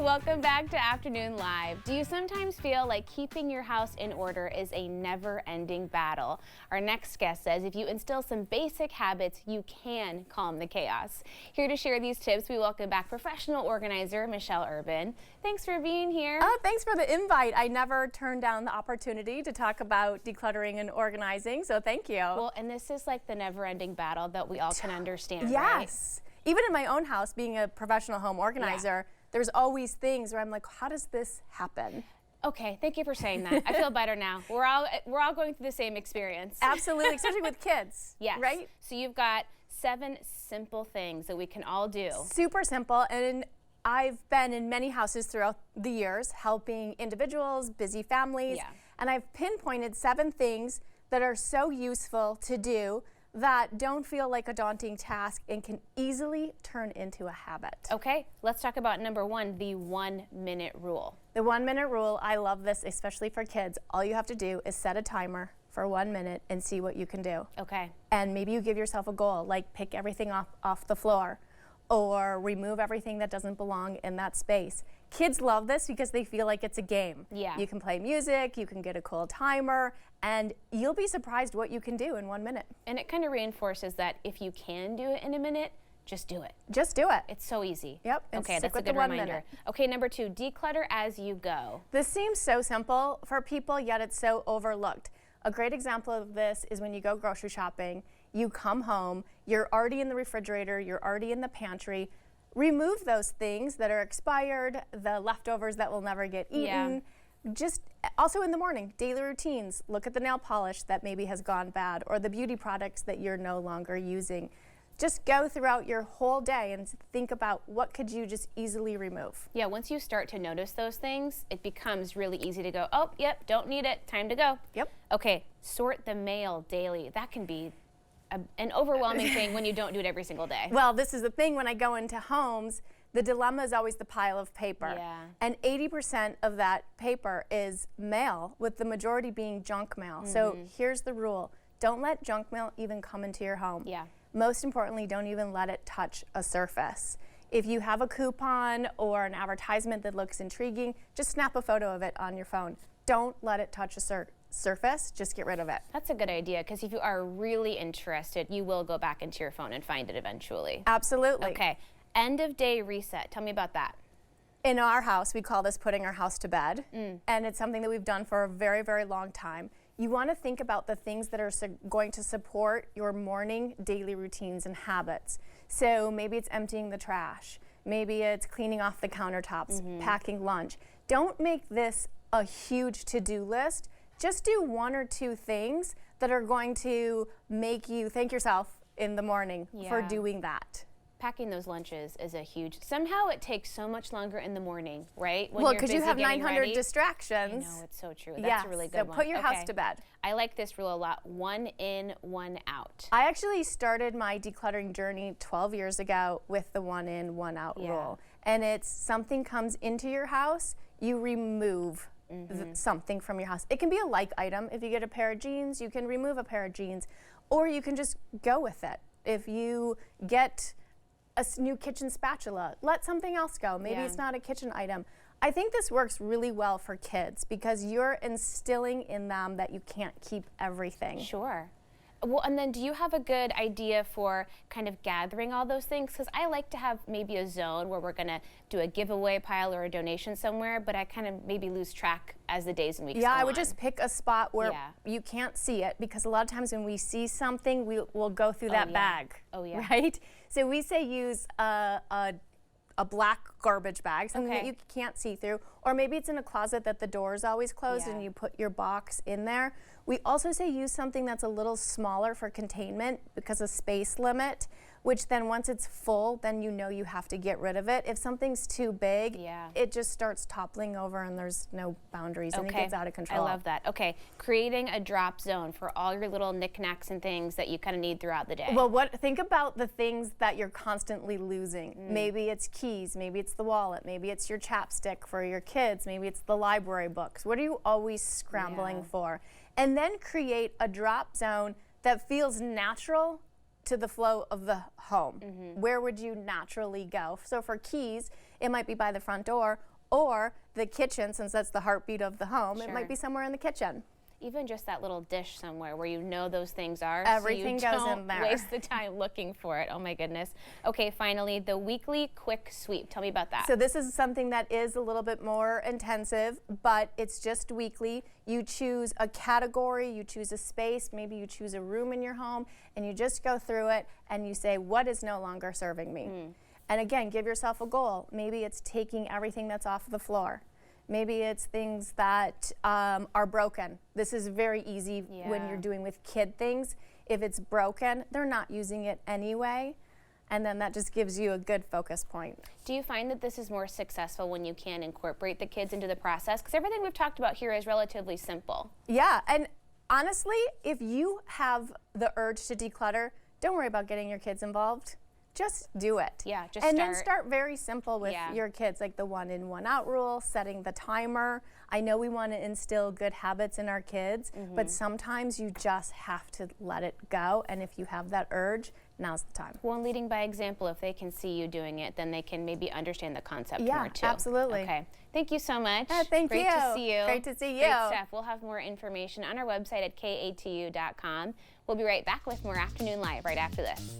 Welcome back to Afternoon Live. Do you sometimes feel like keeping your house in order is a never-ending battle? Our next guest says if you instill some basic habits, you can calm the chaos. Here to share these tips, we welcome back professional organizer Michelle Urban. Thanks for being here. Oh, thanks for the invite. I never turned down the opportunity to talk about decluttering and organizing, so thank you. Well, and this is like the never-ending battle that we all can understand, yes. Right? Even in my own house, being a professional home organizer, there's always things where I'm like, how does this happen? Okay, thank you for saying that. I feel better now. We're all going through the same experience. Absolutely, especially with kids. Yes. Right? So you've got 7 simple things that we can all do. Super simple, and I've been in many houses throughout the years helping individuals, busy families, and I've pinpointed 7 things that are so useful to do that don't feel like a daunting task and can easily turn into a habit. Okay, let's talk about number 1, the 1-minute rule. The 1-minute rule, I love this, especially for kids. All you have to do is set a timer for 1 minute and see what you can do. Okay. And maybe you give yourself a goal, like pick everything off the floor or remove everything that doesn't belong in that space. Kids love this because they feel like it's a game. Yeah. You can play music, you can get a cool timer, and you'll be surprised what you can do in 1 minute. And it kind of reinforces that if you can do it in a minute, just do it. Just do it. It's so easy. Yep. Okay, that's a good reminder. Okay, number 2, declutter as you go. This seems so simple for people, yet it's so overlooked. A great example of this is when you go grocery shopping, you come home, you're already in the refrigerator, you're already in the pantry. Remove those things that are expired, the leftovers that will never get eaten. Just also in the morning, daily routines. Look at the nail polish that maybe has gone bad or the beauty products that you're no longer using. Just go throughout your whole day and think about what could you just easily remove. Yeah, once you start to notice those things, it becomes really easy to go, oh, yep, don't need it, time to go. Yep. Okay, sort the mail daily. That can be an overwhelming thing when you don't do it every single day. Well, this is the thing when I go into homes, the dilemma is always the pile of paper. Yeah. And 80% of that paper is mail, with the majority being junk mail. So here's the rule. Don't let junk mail even come into your home. Yeah. Most importantly, don't even let it touch a surface. If you have a coupon or an advertisement that looks intriguing, just snap a photo of it on your phone. Don't let it touch a surface, just get rid of it. That's a good idea, because if you are really interested, you will go back into your phone and find it eventually. Absolutely. Okay, end of day reset. Tell me about that. In our house, we call this putting our house to bed, and it's something that we've done for a very, very long time. You want to think about the things that are going to support your morning daily routines and habits. So maybe it's emptying the trash, maybe it's cleaning off the countertops, packing lunch. Don't make this a huge to-do list. Just do 1 or 2 things that are going to make you thank yourself in the morning for doing that. Packing those lunches is a huge, somehow it takes so much longer in the morning, right? When well, because you have 900 distractions. I know, it's so true. That's a really good one. So put your house to bed. I like this rule a lot. 1 in, 1 out. I actually started my decluttering journey 12 years ago with the 1 in, 1 out rule. And it's something comes into your house, you remove something from your house. It can be a like item. If you get a pair of jeans, you can remove a pair of jeans, or you can just go with it. If you get a new kitchen spatula, let something else go. Maybe it's not a kitchen item. I think this works really well for kids because you're instilling in them that you can't keep everything. Sure. Well, and then do you have a good idea for kind of gathering all those things? Because I like to have maybe a zone where we're going to do a giveaway pile or a donation somewhere, but I kind of maybe lose track as the days and weeks go on. I would just pick a spot where you can't see it, because a lot of times when we see something, we'll go through that bag. Oh, yeah. Right? So we say use a black garbage bag, something that you can't see through, or maybe it's in a closet that the door is always closed and you put your box in there. We also say use something that's a little smaller for containment because of space limit, which then once it's full, then you know you have to get rid of it. If something's too big, it just starts toppling over and there's no boundaries and it gets out of control. I love that. Okay, creating a drop zone for all your little knickknacks and things that you kind of need throughout the day. Well, think about the things that you're constantly losing. Maybe it's keys, maybe it's the wallet, maybe it's your chapstick for your kids, maybe it's the library books. What are you always scrambling for? And then create a drop zone that feels natural to the flow of the home. Where would you naturally go? So for keys, it might be by the front door, Or the kitchen, since that's the heartbeat of the home, it Sure. might be somewhere in the kitchen. Even just that little dish somewhere where you know those things are. Everything so you goes in don't there. waste the time looking for it. Oh my goodness. Okay, finally, the weekly quick sweep. Tell me about that. So this is something that is a little bit more intensive, but it's just weekly. You choose a category, you choose a space, maybe you choose a room in your home, and you just go through it and you say, what is no longer serving me? And again, give yourself a goal. Maybe it's taking everything that's off the floor. Maybe it's things that are broken. This is very easy when you're doing with kid things. If it's broken, they're not using it anyway. And then that just gives you a good focus point. Do you find that this is more successful when you can incorporate the kids into the process? Because everything we've talked about here is relatively simple. Yeah, and honestly, if you have the urge to declutter, don't worry about getting your kids involved. Just do it. Yeah, just and start. then start very simple with your kids, like the 1 in, 1 out rule, setting the timer. I know we want to instill good habits in our kids, but sometimes you just have to let it go. And if you have that urge, now's the time. Well, and leading by example, if they can see you doing it, then they can maybe understand the concept more too. Absolutely. Okay. Thank you so much. Thank Great you. to see you. Great to see you. Great stuff. We'll have more information on our website at katu.com. We'll be right back with more Afternoon Live right after this.